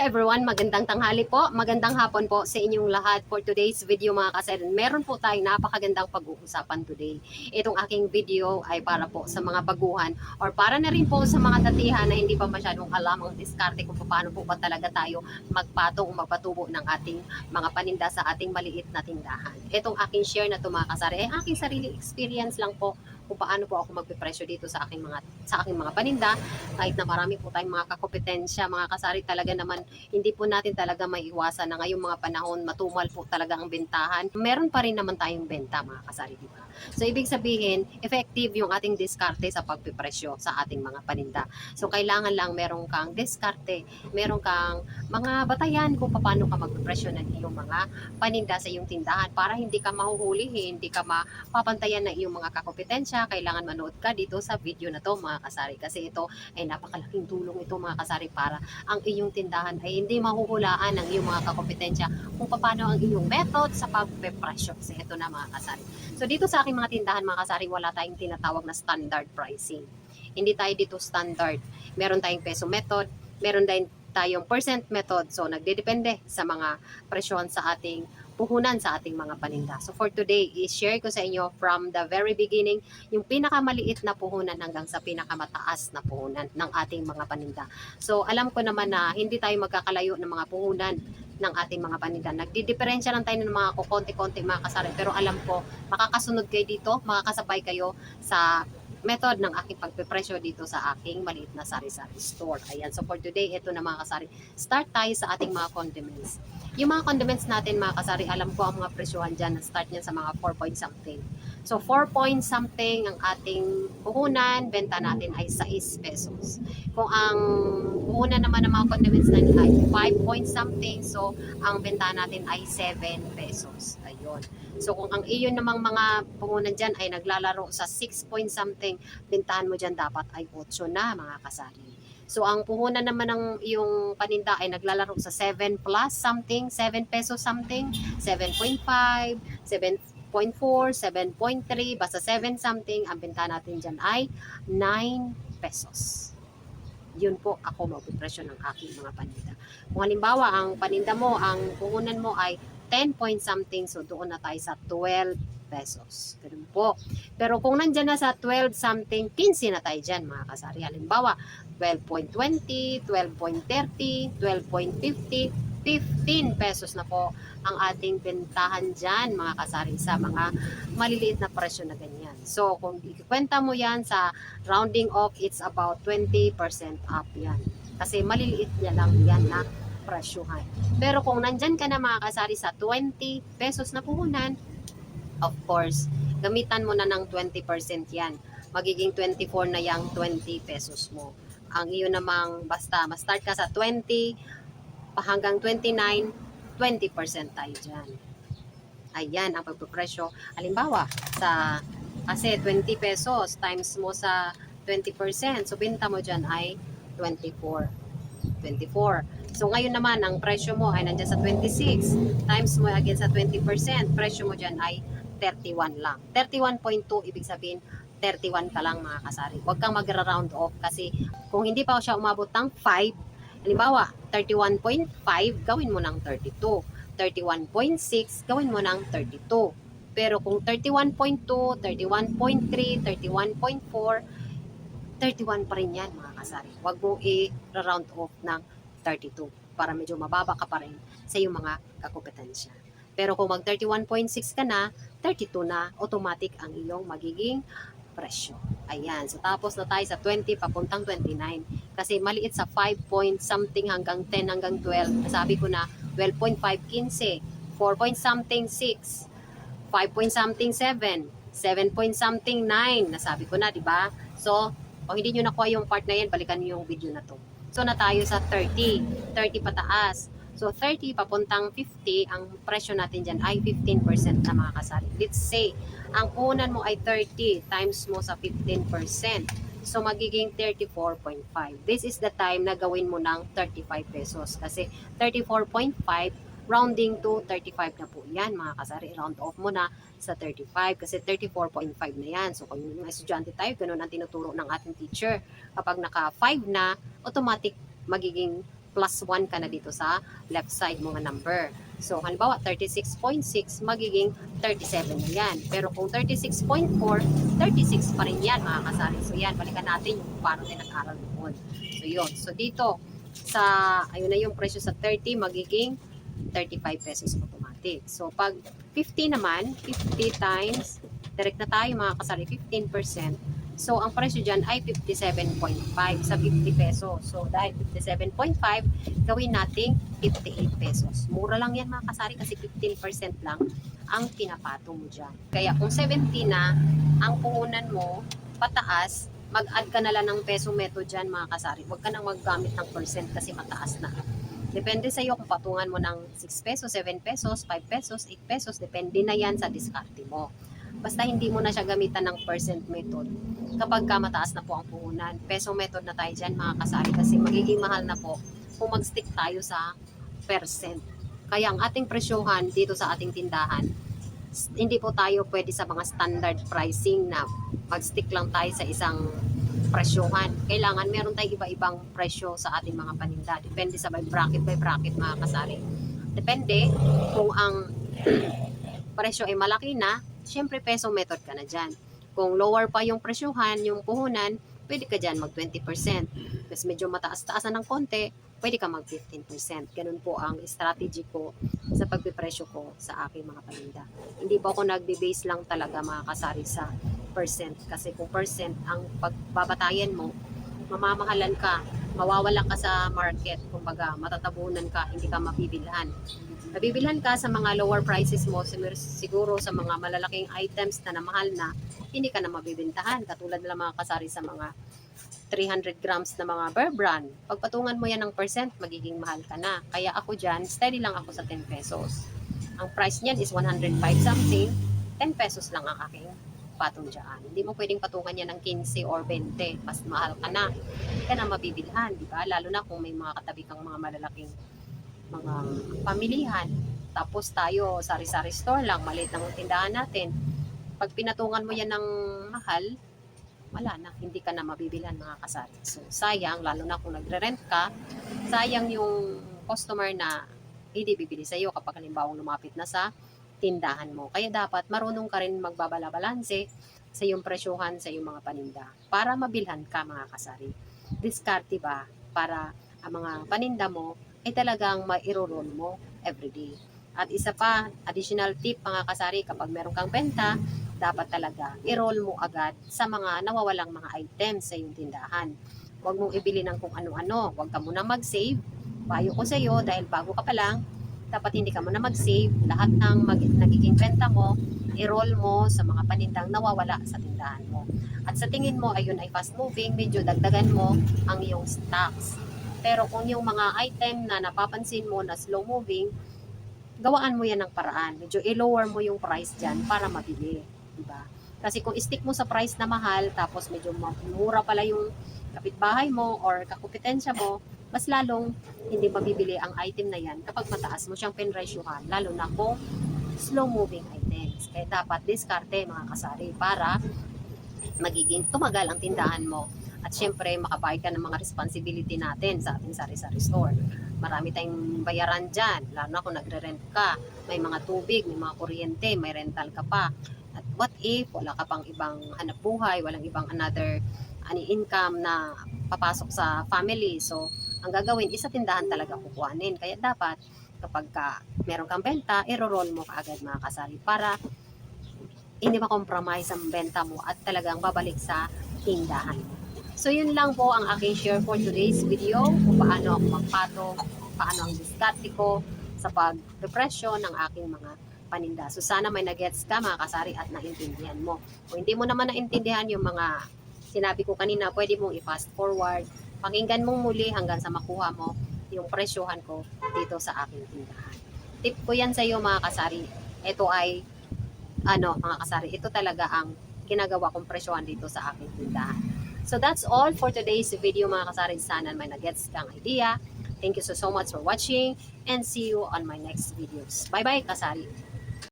everyone, magandang tanghali po, magandang hapon po sa inyong lahat for today's video mga kasari. Meron po tayong napakagandang pag-uusapan today. Itong aking video ay para po sa mga baguhan or para na rin po sa mga datihan na hindi pa masyadong alam ang diskarte kung paano po ba talaga tayo magpatong o magpatubo ng ating mga paninda sa ating maliit na tindahan. Itong aking share na to mga kasari ay aking sarili experience lang po kung paano po ako magpipresyo dito sa aking mga paninda, kahit na marami po tayong mga kakompetensya, mga kasari, talaga naman hindi po natin talaga maiiwasan na ngayong mga panahon matumal po talaga ang bentahan. Meron pa rin naman tayong benta mga kasari, di ba? So ibig sabihin, effective yung ating diskarte sa pagpipresyo sa ating mga paninda. So kailangan lang meron kang diskarte, meron kang mga batayan kung paano ka magpipresyo ng iyong mga paninda sa iyong tindahan para hindi ka mahuhuli, hindi ka mapapantayan ng iyong mga kakompetensya. Kailangan manood ka dito sa video na to mga kasari, kasi ito ay napakalaking tulong ito mga kasari para ang iyong tindahan ay hindi mahuhulaan ng iyong mga kakompetensya kung paano ang iyong method sa pagpepresyo. Kasi ito na mga kasari. So dito sa aking mga tindahan mga kasari, wala tayong tinatawag na standard pricing. Hindi tayo dito standard. Meron tayong peso method, meron din tayong percent method. So nagdedepende sa mga presyon sa ating puhunan sa ating mga paninda. So for today, i-share ko sa inyo from the very beginning yung pinakamaliit na puhunan hanggang sa pinakamataas na puhunan ng ating mga paninda. So alam ko naman na hindi tayo magkakalayo ng mga puhunan ng ating mga paninda. Nagdidiferensya lang tayo ng mga kukonti-konti mga kasari, pero alam ko makakasunod kayo dito, makakasabay kayo sa method ng aking pagpipresyo dito sa aking maliit na sari-sari store. Ayan, so for today, ito na mga kasari. Start tayo sa ating mga condiments. Yung mga condiments natin mga kasari, alam ko ang mga presyohan dyan, start niyan sa mga 4 point something. So 4 point something ang ating puhunan, benta natin ay 6 pesos. Kung ang puhunan naman ng mga condiments natin ay 5 point something, so ang benta natin ay 7 pesos. Ayun. So kung ang iyon namang mga puhunan dyan ay naglalaro sa 6 point something, bentahan mo dyan dapat ay 8 na mga kasari. So ang puhunan naman ng yung paninda ay naglalaro sa 7 plus something, 7 pesos something, 7.5, 7.4, 7.3, basta 7 something, ang benta natin dyan ay 9 pesos. Yun po ako magpipresyo ng aking mga paninda. Kung halimbawa ang paninda mo, ang puhunan mo ay 10 point something, so doon na tayo sa 12 pesos. Ganun po. Pero kung nandyan na sa 12 something, 15 na tayo dyan mga kasari. Halimbawa, 12.20, 12.30, 12.50, 15 pesos na po ang ating bentahan dyan mga kasari sa mga maliliit na presyo na ganyan. So kung ikikwenta mo yan sa rounding off, it's about 20% up yan. Kasi maliliit niya lang yan na presyuhan. Pero kung nandyan ka na mga kasari sa 20 pesos na puhunan, of course, gamitan mo na ng 20% yan. Magiging 24 na yung 20 pesos mo. Ang iyo namang basta, ma-start ka sa 20 hanggang 29, 20% tayo dyan. Ayan ang pagpapresyo. Halimbawa, kasi 20 pesos times mo sa 20%, so benta mo dyan ay 24. So ngayon naman, ang presyo mo ay nandiyan sa 26, times mo again sa 20%, presyo mo dyan ay 31 lang. 31.2, ibig sabihin, 31 ka lang mga kasari. Huwag kang magra-round off kasi kung hindi pa siya umabot ng 5, halimbawa, 31.5, gawin mo ng 32. 31.6, gawin mo ng 32. Pero kung 31.2, 31.3, 31.4, 31 pa rin yan mga kasari. Huwag mo i-round off ng 32 para medyo mababa ka pa rin sa iyong mga kakompetensya. Pero kung mag 31.6 ka na, 32 na, automatic ang iyong magiging presyo. Ayan. So tapos na tayo sa 20 papuntang 29. Kasi maliit sa 5 point something hanggang 10 hanggang 12. Nasabi ko na 12.5, 15. 4 point something, 6. 5 point something, 7. 7 point something, 9. Nasabi ko na, di ba? So, kung hindi nyo nakuha yung part na yan, balikan nyo yung video na to. So, na tayo sa 30. 30 pataas. So, 30 papuntang 50, ang presyo natin dyan ay 15% na mga kasari. Let's say, ang puhunan mo ay 30 times mo sa 15%. So, magiging 34.5. This is the time na gawin mo ng 35 pesos. Kasi 34.5, rounding to 35 na po yan mga kasari. Round off mo na sa 35 kasi 34.5 na yan. So, kung mga estudyante tayo, ganun ang tinuturo ng ating teacher. Kapag naka 5 na, automatic magiging plus 1 ka na dito sa left side mo nga number. So, halimbawa, 36.6, magiging 37 na yan. Pero kung 36.4, 36 pa rin yan, mga kasari. So, yan, balikan natin yung paano tayo nag-aral noon. So, yun. So, dito, ayun na yung presyo sa 30, magiging 35 pesos automatic. So, pag 50 naman, 50 times, direct na tayo, mga kasari, 15%. So, ang presyo dyan ay 57.5 sa 50 pesos. So, dahil 57.5, gawin nating 58 pesos. Mura lang yan, mga kasari, kasi 15% lang ang pinapatong mo dyan. Kaya kung 70 na ang puhunan mo, pataas, mag-add ka na lang ng peso method dyan, mga kasari. Huwag ka nang maggamit ng percent kasi mataas na. Depende sa iyo kung patungan mo ng 6 pesos, 7 pesos, 5 pesos, 8 pesos. Depende na yan sa diskarte mo. Basta hindi mo na siya gamitan ng percent method. Kapag ka mataas na po ang puhunan, peso method na tayo dyan, mga kasari, kasi magiging mahal na po kung mag-stick tayo sa percent. Kaya ang ating presyohan dito sa ating tindahan, hindi po tayo pwede sa mga standard pricing na mag-stick lang tayo sa isang presyohan. Kailangan meron tayong iba-ibang presyo sa ating mga paninda. Depende sa by bracket, mga kasari. Depende kung ang presyo ay malaki na, syempre peso method ka na dyan. Kung lower pa yung presyohan, yung puhunan, pwede ka dyan mag 20%. Kasi medyo mataas-taasan ng konti, pwede ka mag 15%. Ganun po ang strategy ko sa pagpipresyo ko sa aking mga paninda. Hindi po ako nagbe-base lang talaga, mga kasari, sa percent. Kasi kung percent ang pagbabatayan mo, mamamahalan ka, mawawalan ka sa market, kumbaga matatabunan ka, hindi ka mabibilhan. Nabibilhan ka sa mga lower prices mo, siguro sa mga malalaking items na namahal na, hindi ka na mabibintahan. Katulad nila, mga kasari, sa mga 300 grams na mga Bear Brand. Pagpatungan mo yan ng percent, magiging mahal ka na. Kaya ako dyan, steady lang ako sa 10 pesos. Ang price niyan is 105 something, 10 pesos lang ang aking patong dyan. Hindi mo pwedeng patungan yan ng 15 or 20. Mas mahal ka na. Hindi ka na mabibilhan, di ba? Lalo na kung may mga katabi kang mga malalaking mga pamilihan. Tapos tayo, sari-sari store lang, maliit lang ang tindahan natin. Pag pinatungan mo yan ng mahal, wala na, hindi ka na mabibilhan, mga kasari. So, sayang, lalo na kung nagre-rent ka, sayang yung customer na hindi bibili sa'yo kapag halimbawa lumapit na sa tindahan mo. Kaya dapat marunong ka rin magbabala-balanse sa iyong presyuhan sa iyong mga paninda para mabilhan ka, mga kasari. Diskarte ba para ang mga paninda mo ay talagang mai-roll mo everyday. At isa pa, additional tip, mga kasari, kapag meron kang benta, dapat talaga i-roll mo agad sa mga nawawalang mga items sa iyong tindahan. Huwag mong ibili ng kung ano-ano. Huwag ka muna mag-save. Payo ko sa iyo, dahil bago ka pa lang, dapat hindi ka muna mag-save. Lahat ng nagiging benta mo, i-roll mo sa mga panindang nawawala sa tindahan mo. At sa tingin mo, ayun ay fast moving, medyo dagdagan mo ang iyong stocks. Pero kung yung mga item na napapansin mo na slow moving, gawaan mo yan ng paraan. Medyo i-lower mo yung price dyan para mabili. Diba? Kasi kung stick mo sa price na mahal, tapos medyo mura pala yung kapitbahay mo or kakumpetensya mo, mas lalong hindi mabibili ang item na yan kapag mataas mo siyang pinresyuhan, lalo na kung slow moving items. Kaya dapat diskarte, mga kasari, para magiging tumagal ang tindahan mo. At syempre, makabayad ka ng mga responsibility natin sa ating sari-sari store. Marami tayong bayaran dyan, lalo na kung nagre-rent ka. May mga tubig, may mga kuryente, may rental ka pa. At what if wala ka pang ibang hanap buhay, walang ibang another income na papasok sa family. So, ang gagawin, isa tindahan talaga kukuhanin. Kaya dapat, kapag meron kang benta, i-roll mo kaagad, mga kasari, para hindi makompromise ang benta mo at talagang babalik sa tindahan mo. So, yun lang po ang aking share for today's video kung paano ako magpatong, paano ang diskarte ko sa pag-depression ng aking mga paninda. So, sana may nagets ka, mga kasari, at naintindihan mo. Kung hindi mo naman naintindihan yung mga sinabi ko kanina, pwede mong i-fast forward. Pakinggan mong muli hanggang sa makuha mo yung presyohan ko dito sa aking tindahan. Tip ko yan sa iyo, mga kasari. Ito ay, mga kasari, ito talaga ang ginagawa kong presyohan dito sa aking tindahan. So that's all for today's video, mga kasari. Sana may nagets kang idea. Thank you so much for watching and see you on my next videos. Bye-bye, kasari.